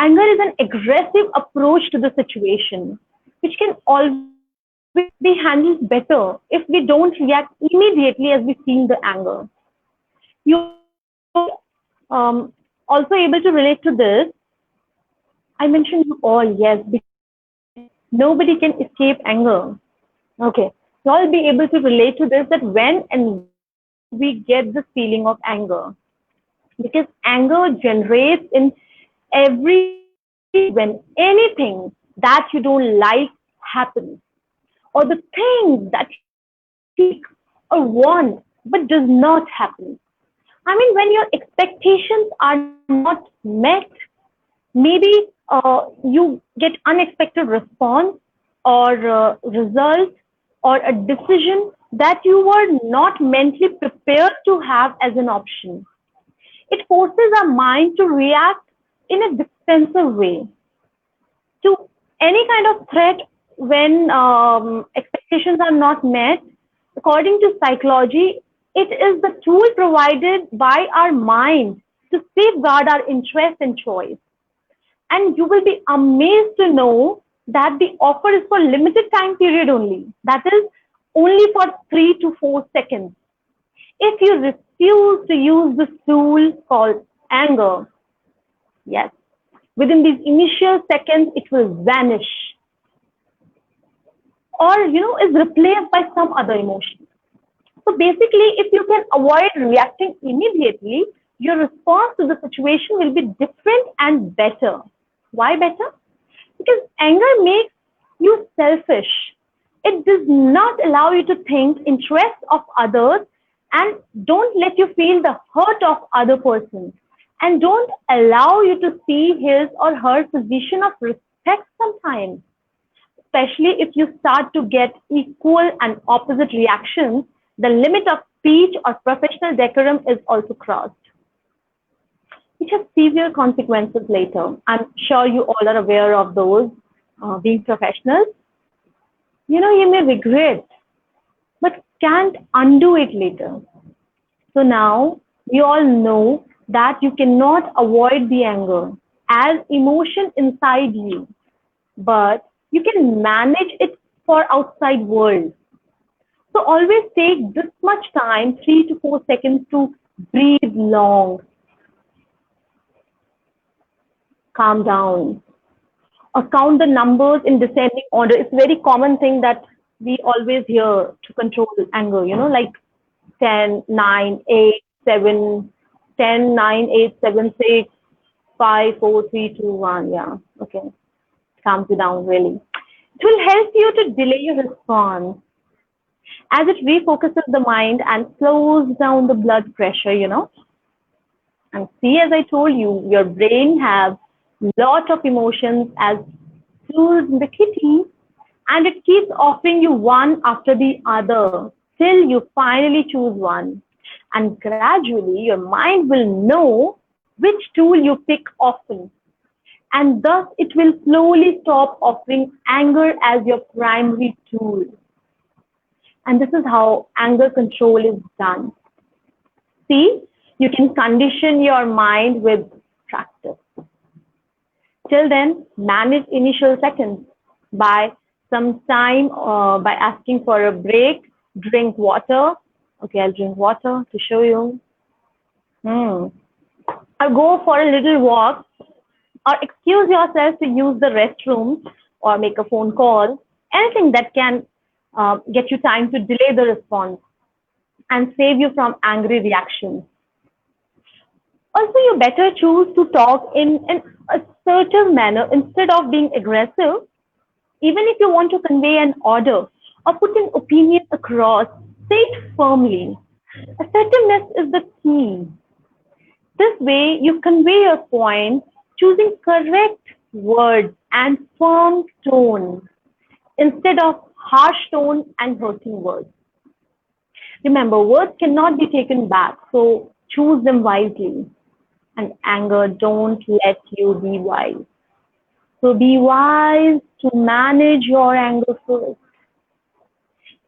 Anger is an aggressive approach to the situation, which can always be handled better if we don't react immediately as we feel the anger. You also able to relate to this. I mentioned you all, yes, because nobody can escape anger. Okay, so I'll be able to relate to this that when and where we get this feeling of anger, because anger generates in every when anything that you don't like happens, or the things that you seek or want but does not happen. I mean, when your expectations are not met, maybe you get unexpected response or result or a decision that you were not mentally prepared to have as an option. It forces our mind to react in a defensive way to any kind of threat when expectations are not met. According to psychology, it is the tool provided by our mind to safeguard our interest and choice. And you will be amazed to know that the offer is for limited time period only. That is only for 3 to 4 seconds. If you refuse to use this tool called anger, yes, within these initial seconds, it will vanish or, is replaced by some other emotion. So basically, if you can avoid reacting immediately, your response to the situation will be different and better. Why better? Because anger makes you selfish. It does not allow you to think interests of others and don't let you feel the hurt of other persons and don't allow you to see his or her position of respect sometimes, especially if you start to get equal and opposite reactions, the limit of speech or professional decorum is also crossed, which has severe consequences later. I'm sure you all are aware of those. Being professionals, you may regret, but can't undo it later. So now we all know that you cannot avoid the anger as emotion inside you, but you can manage it for outside world. So always take this much time, 3 to 4 seconds, to breathe long, calm down, or count the numbers in descending order. It's a very common thing that we always hear to control anger, like 10, 9, 8, 7, 10, 9, 8, 7, 6, 5, 4, 3, 2, 1. Yeah, okay. Calms you down, really. It will help you to delay your response as it refocuses the mind and slows down the blood pressure. And see, as I told you, your brain has lot of emotions as tools in the kitty, and it keeps offering you one after the other till you finally choose one. And gradually, your mind will know which tool you pick often, and thus it will slowly stop offering anger as your primary tool. And this is how anger control is done. See, you can condition your mind with practice. Till then, manage initial seconds by some time by asking for a break, drink water. Okay, I'll drink water to show you. Or go for a little walk, or excuse yourself to use the restroom or make a phone call. Anything that can get you time to delay the response and save you from angry reactions. Also, you better choose to talk in an assertive manner instead of being aggressive. Even if you want to convey an order or put an opinion across, say it firmly. Assertiveness is the key. This way, you convey your point, choosing correct words and firm tone instead of harsh tone and hurting words. Remember, words cannot be taken back, so choose them wisely. And anger, don't let you be wise. So be wise to manage your anger first.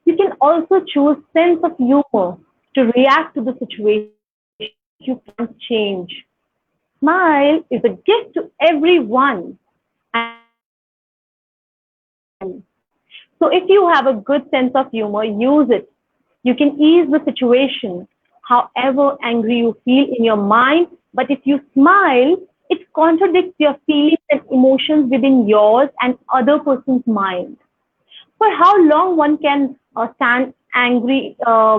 You can also choose sense of humor to react to the situation you can't change. smile is a gift to everyone. So if you have a good sense of humor, use it. You can ease the situation, however angry you feel in your mind. But if you smile, it contradicts your feelings and emotions within yours and other person's mind. For how long one can stand angry for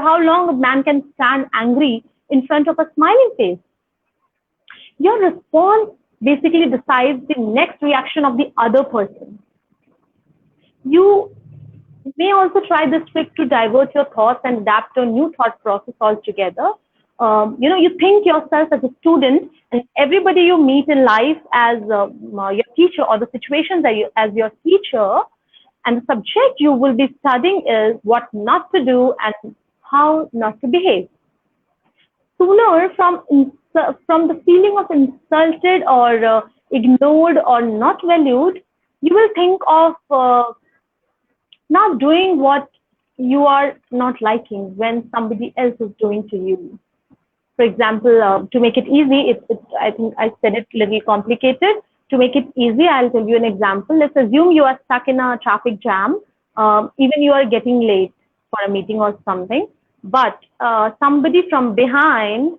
how long a man can stand angry in front of a smiling face? Your response basically decides the next reaction of the other person. You may also try this trick to divert your thoughts and adapt a new thought process altogether. You think yourself as a student, and everybody you meet in life as your teacher, or the situations as your teacher, and the subject you will be studying is what not to do and how not to behave. Sooner from the feeling of insulted or ignored or not valued, you will think of not doing what you are not liking when somebody else is doing to you. For example, to make it easy, I think I said it a little complicated. To make it easy, I'll tell you an example. Let's assume you are stuck in a traffic jam. Even you are getting late for a meeting or something, but somebody from behind,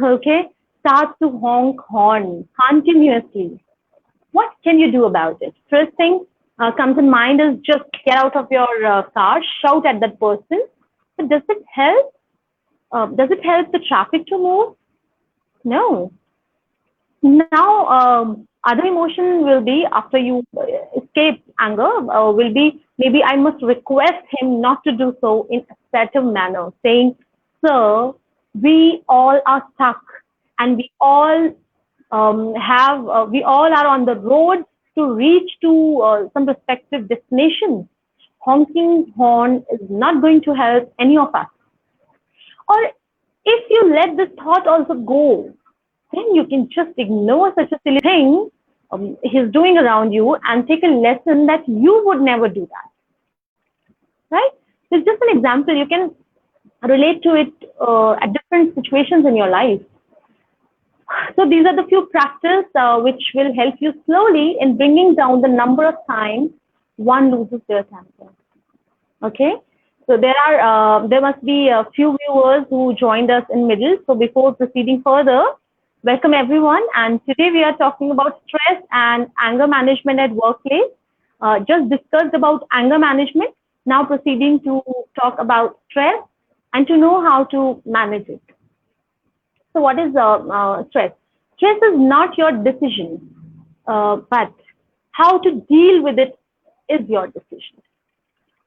okay, starts to honk horn continuously. What can you do about it? First thing comes in mind is just get out of your car, shout at that person. But does it help? Does it help the traffic to move? No. Now, other emotion will be after you escape anger, will be maybe I must request him not to do so in assertive manner, saying, "Sir, we all are stuck, and we all are on the road to reach to some respective destination. Honking horn is not going to help any of us." Or if you let this thought also go, then you can just ignore such a silly thing he's doing around you and take a lesson that you would never do that. Right? It's just an example. You can relate to it at different situations in your life. So these are the few practices which will help you slowly in bringing down the number of times one loses their temper. Okay. So there must be a few viewers who joined us in middle. So before proceeding further, welcome everyone. And today we are talking about stress and anger management at workplace. Just discussed about anger management. Now proceeding to talk about stress and to know how to manage it. So what is stress? Stress is not your decision, but how to deal with it is your decision.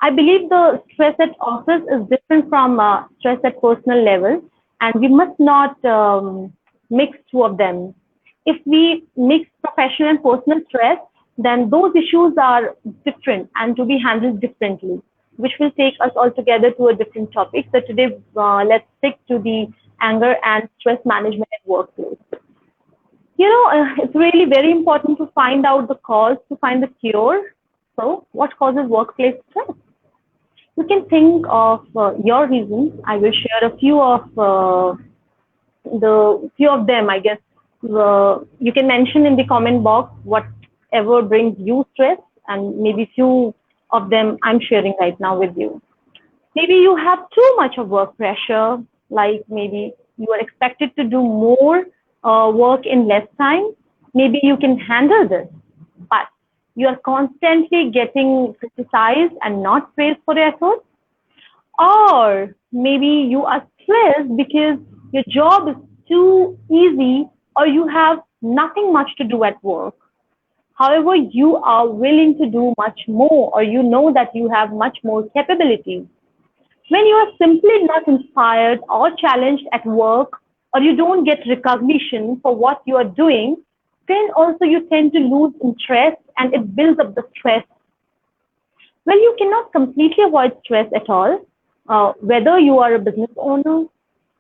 I believe the stress at office is different from stress at personal level, and we must not mix two of them. If we mix professional and personal stress, then those issues are different and to be handled differently, which will take us altogether to a different topic. So today, let's stick to the anger and stress management at workplace. It's really very important to find out the cause, to find the cure. So what causes workplace stress? You can think of your reasons. I will share a few of them, I guess. You can mention in the comment box whatever brings you stress, and maybe few of them I'm sharing right now with you. Maybe you have too much of work pressure, like maybe you are expected to do more work in less time. Maybe you can handle this, but you are constantly getting criticized and not praised for your efforts. Or maybe you are stressed because your job is too easy or you have nothing much to do at work. However, you are willing to do much more, or you know that you have much more capabilities. When you are simply not inspired or challenged at work, or you don't get recognition for what you are doing, then also you tend to lose interest and it builds up the stress. Well, you cannot completely avoid stress at all, whether you are a business owner,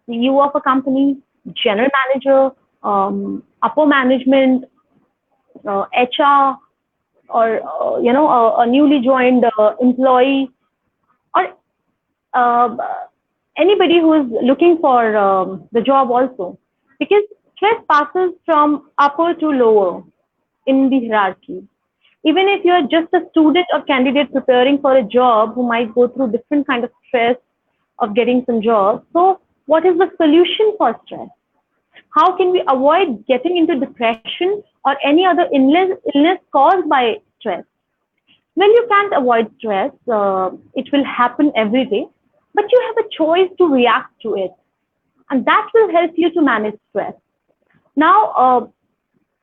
CEO of a company, general manager, upper management, HR, or a newly joined employee, or uh, anybody who is looking for the job also, because stress passes from upper to lower in the hierarchy. Even if you're just a student or candidate preparing for a job who might go through different kind of stress of getting some job. So what is the solution for stress? How can we avoid getting into depression or any other illness caused by stress? Well, you can't avoid stress. It will happen every day, but you have a choice to react to it. And that will help you to manage stress. Now,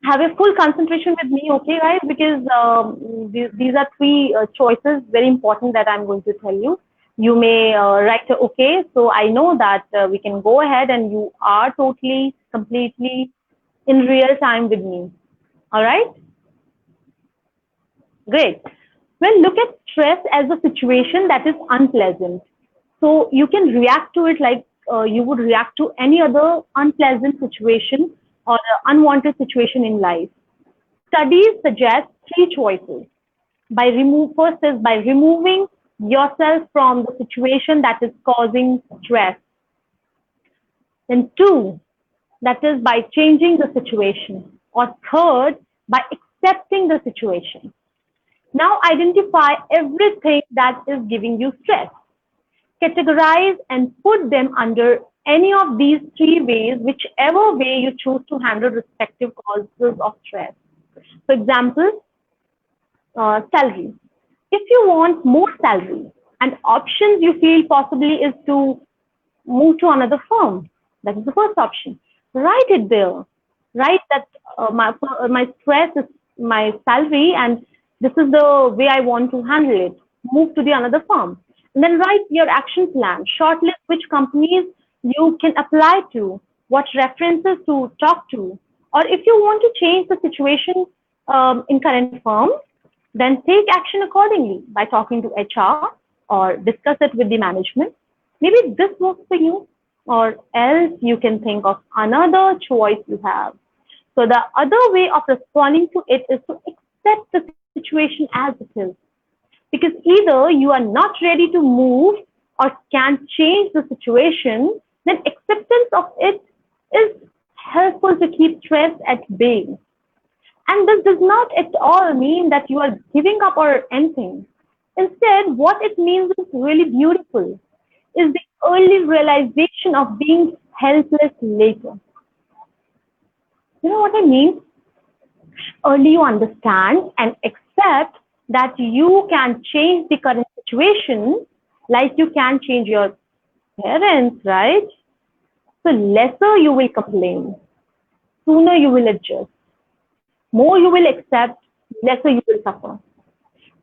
have a full concentration with me, okay, guys? Because these are three choices, very important that I'm going to tell you. You may write okay, so I know that we can go ahead and you are totally, completely in real time with me. All right? Great. Well, look at stress as a situation that is unpleasant. So you can react to it like you would react to any other unpleasant situation or unwanted situation in life. Studies suggest three choices. First is by removing yourself from the situation that is causing stress. Then two, that is by changing the situation. Or third, by accepting the situation. Now identify everything that is giving you stress. Categorize and put them under any of these three ways, whichever way you choose to handle respective causes of stress. For example, salary. If you want more salary, and options you feel possibly is to move to another firm. That is the first option. Write it there. Write that my stress is my salary, and this is the way I want to handle it. Move to the another firm. And then write your action plan. Shortlist which companies you can apply to, what references to talk to. Or if you want to change the situation in current firm, then take action accordingly by talking to HR or discuss it with the management. Maybe this works for you, or else you can think of another choice you have. So the other way of responding to it is to accept the situation as it is. Because either you are not ready to move or can change the situation, then acceptance of it is helpful to keep stress at bay. And this does not at all mean that you are giving up or anything. Instead, what it means is really beautiful, is the early realization of being helpless later. You know what I mean? Early you understand and accept that you can change the current situation like you can change your parents, right? So lesser you will complain, sooner you will adjust, more you will accept, lesser you will suffer.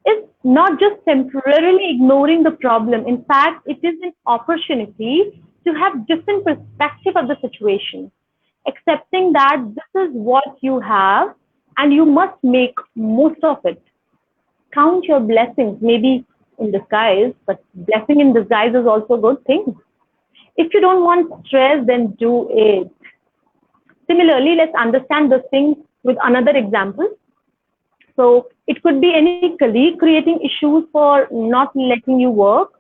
It's not just temporarily ignoring the problem. In fact, it is an opportunity to have different perspective of the situation, accepting that this is what you have and you must make most of it. Count your blessings, maybe in disguise, but blessing in disguise is also a good thing. If you don't want stress, then do it. Similarly, let's understand this thing with another example. So it could be any colleague creating issues for not letting you work.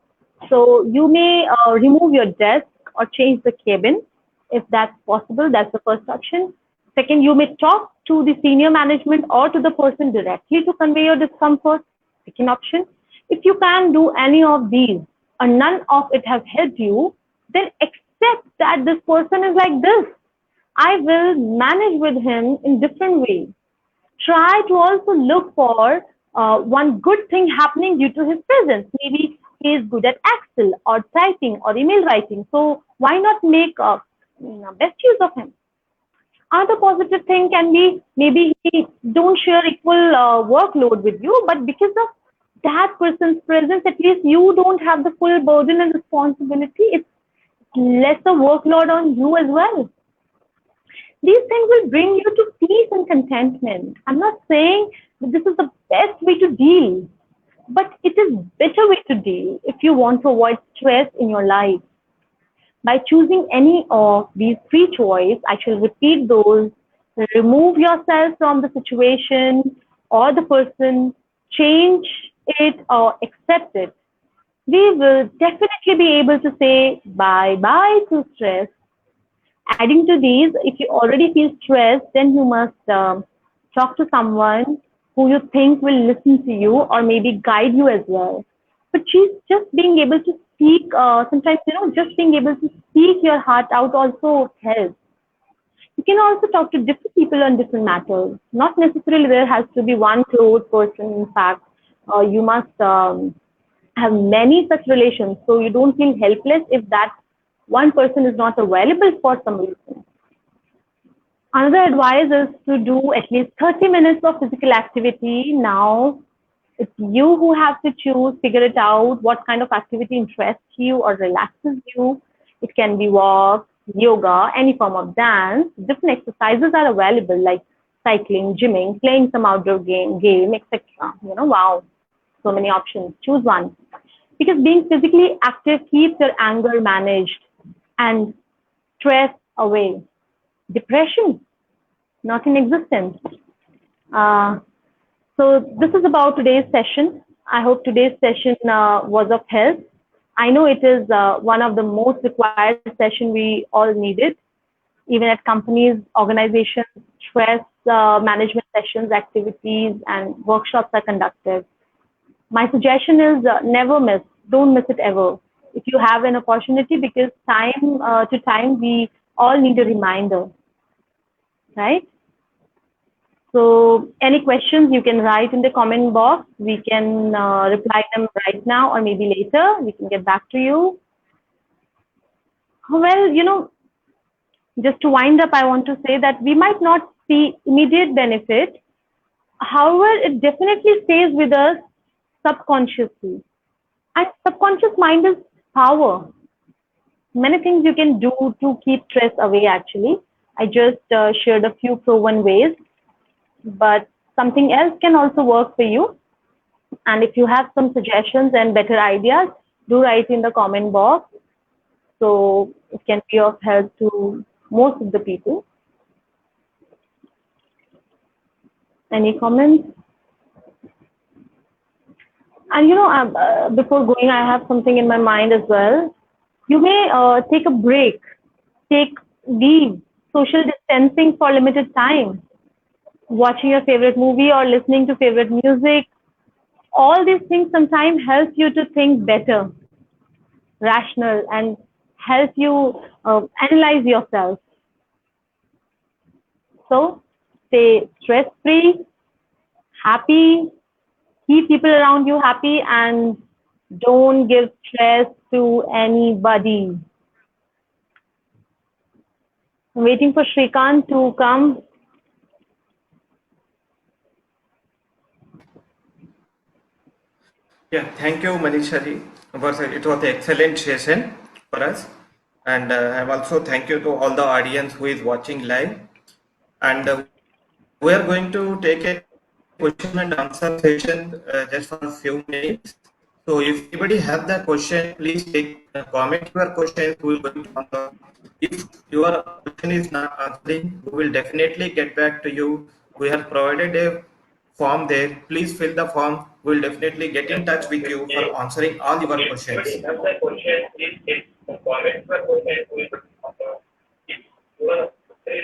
So you may remove your desk or change the cabin if that's possible. That's the first option. Second, you may talk to the senior management or to the person directly to convey your discomfort. Second option. If you can't do any of these or none of it has helped you, then accept that this person is like this. I will manage with him in different ways. Try to also look for one good thing happening due to his presence. Maybe he is good at Excel or typing or email writing. So why not make best use of him? Other positive thing can be maybe he don't share equal workload with you, but because of that person's presence, at least you don't have the full burden and responsibility. It's lesser workload on you as well. These things will bring you to peace and contentment. I'm not saying that this is the best way to deal, but it is better way to deal if you want to avoid stress in your life. By choosing any of these three choices, I shall repeat those: remove yourself from the situation or the person, change it or accept it. we will definitely be able to say bye-bye to stress. Adding to these, if you already feel stressed, then you must talk to someone who you think will listen to you or maybe guide you as well. But she's just being able to speak, sometimes, just being able to speak your heart out also helps. You can also talk to different people on different matters. Not necessarily there has to be one close person. In fact, you must have many such relations, so you don't feel helpless if that one person is not available for some reason. Another advice is to do at least 30 minutes of physical activity. Now, it's you who have to choose, figure it out, what kind of activity interests you or relaxes you. It can be walk, yoga, any form of dance. Different exercises are available like cycling, gymming, playing some outdoor game, etc. Wow, so many options. Choose one. Because being physically active keeps your anger managed and stress away. Depression, not in existence. Uh, so this is about today's session. I hope today's session was of help. I know it is one of the most required session we all needed. Even at companies, organizations, stress management sessions, activities, and workshops are conducted. My suggestion is never miss. Don't miss it ever. If you have an opportunity, because time to time we all need a reminder, right? So any questions you can write in the comment box. We can reply them right now or maybe later. We can get back to you. Well, just to wind up, I want to say that we might not see immediate benefit. However, it definitely stays with us subconsciously. And subconscious mind is power. Many things you can do to keep stress away, actually. I just shared a few proven ways, but something else can also work for you. And if you have some suggestions and better ideas, do write in the comment box so it can be of help to most of the people. Any comments? And before going, I have something in my mind as well. You may take a break, take leave, social distancing for limited time, watching your favorite movie or listening to favorite music. All these things sometimes help you to think better, rational, and help you analyze yourself. So stay stress free, happy, keep people around you happy, and don't give stress to anybody. I'm waiting for Shrikant to come. Yeah, thank you, Manisha ji. It was an excellent session for us. And I'm also thank you to all the audience who is watching live. And we are going to take a question and answer session just for a few minutes. So if anybody have the question, please comment your questions. We will going to answer. If your question is not answering, we will definitely get back to you. We have provided a form there. Please fill the form. We will definitely get in touch with you for answering all your questions.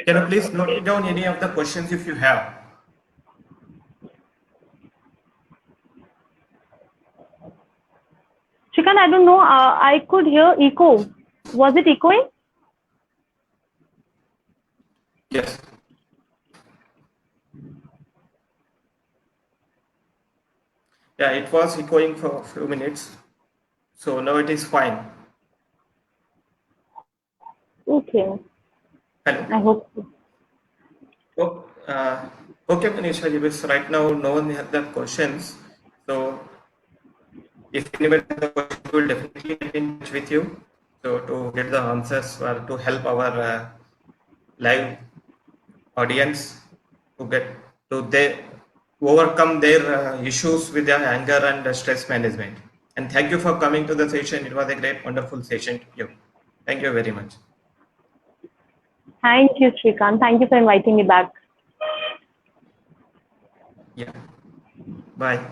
Can you please note down any of the questions if you have? Shrikant, I don't know. I could hear echo. Was it echoing? Yes. Yeah, it was echoing for a few minutes. So now it is fine. Okay. Hello. I hope so. Oh, okay, Manisha, because right now no one has the questions. So if anybody has the question, we will definitely get in touch with you. So to get the answers or to help our live audience to get to they overcome their issues with their anger and stress management. And thank you for coming to the session. It was a great, wonderful session to you. Thank you very much. Thank you, Shrikant. Thank you for inviting me back. Yeah. Bye.